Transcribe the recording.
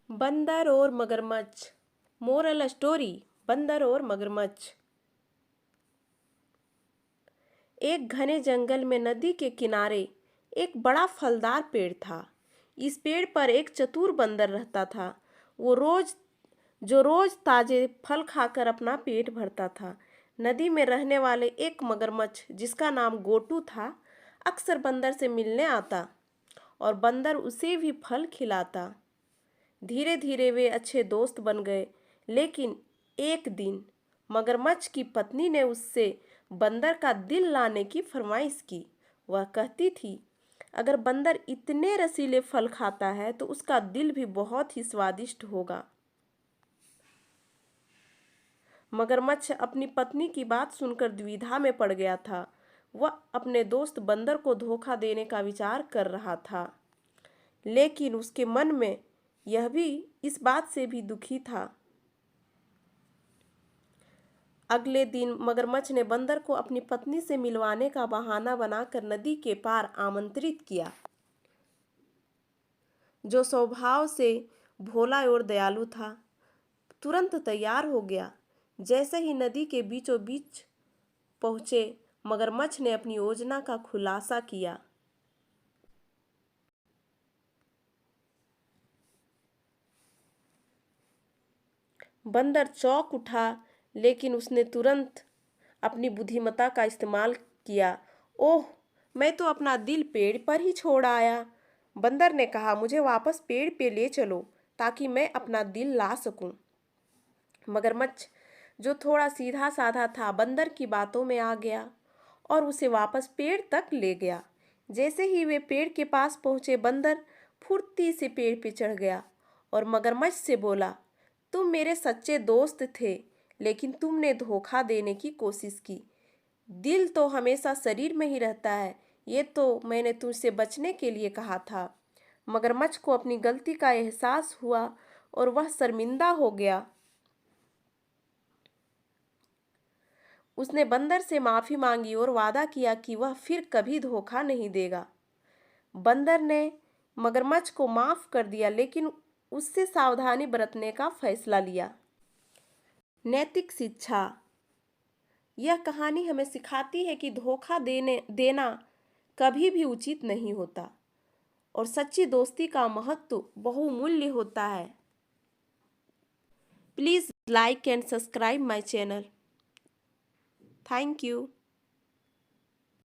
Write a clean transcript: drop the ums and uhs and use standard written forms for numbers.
बंदर और मगरमच्छ। मोरल स्टोरी, बंदर और मगरमच्छ। एक घने जंगल में नदी के किनारे एक बड़ा फलदार पेड़ था। इस पेड़ पर एक चतुर बंदर रहता था। वो रोज ताजे फल खाकर अपना पेट भरता था। नदी में रहने वाले एक मगरमच्छ जिसका नाम गोटू था, अक्सर बंदर से मिलने आता और बंदर उसे भी फल खिलाता। धीरे धीरे वे अच्छे दोस्त बन गए। लेकिन एक दिन मगरमच्छ की पत्नी ने उससे बंदर का दिल लाने की फरमाइश की। वह कहती थी, अगर बंदर इतने रसीले फल खाता है तो उसका दिल भी बहुत ही स्वादिष्ट होगा। मगरमच्छ अपनी पत्नी की बात सुनकर द्विधा में पड़ गया था। वह अपने दोस्त बंदर को धोखा देने का विचार कर रहा था, लेकिन उसके मन में यह भी इस बात से भी दुखी था। अगले दिन मगरमच्छ ने बंदर को अपनी पत्नी से मिलवाने का बहाना बनाकर नदी के पार आमंत्रित किया। जो स्वभाव से भोला और दयालु था, तुरंत तैयार हो गया। जैसे ही नदी के बीचों बीच पहुंचे, मगरमच्छ ने अपनी योजना का खुलासा किया। बंदर चौंक उठा, लेकिन उसने तुरंत अपनी बुद्धिमत्ता का इस्तेमाल किया। ओह, मैं तो अपना दिल पेड़ पर ही छोड़ आया। बंदर ने कहा, मुझे वापस पेड़ पे ले चलो ताकि मैं अपना दिल ला सकूं। मगरमच्छ, जो थोड़ा सीधा साधा था, बंदर की बातों में आ गया और उसे वापस पेड़ तक ले गया। जैसे ही वे पेड़ के पास पहुंचे, बंदर फुर्ती से पेड़ पे चढ़ गया और मगरमच्छ से बोला, तुम मेरे सच्चे दोस्त थे, लेकिन तुमने धोखा देने की कोशिश की। दिल तो हमेशा शरीर में ही रहता है, ये तो मैंने तुझसे बचने के लिए कहा था। मगरमच्छ को अपनी गलती का एहसास हुआ और वह शर्मिंदा हो गया। उसने बंदर से माफी मांगी और वादा किया कि वह फिर कभी धोखा नहीं देगा। बंदर ने मगरमच्छ को माफ कर दिया, लेकिन उससे सावधानी बरतने का फैसला लिया। नैतिक शिक्षा। यह कहानी हमें सिखाती है कि धोखा देना कभी भी उचित नहीं होता और सच्ची दोस्ती का महत्व बहुमूल्य होता है। Please like and subscribe my channel. Thank you.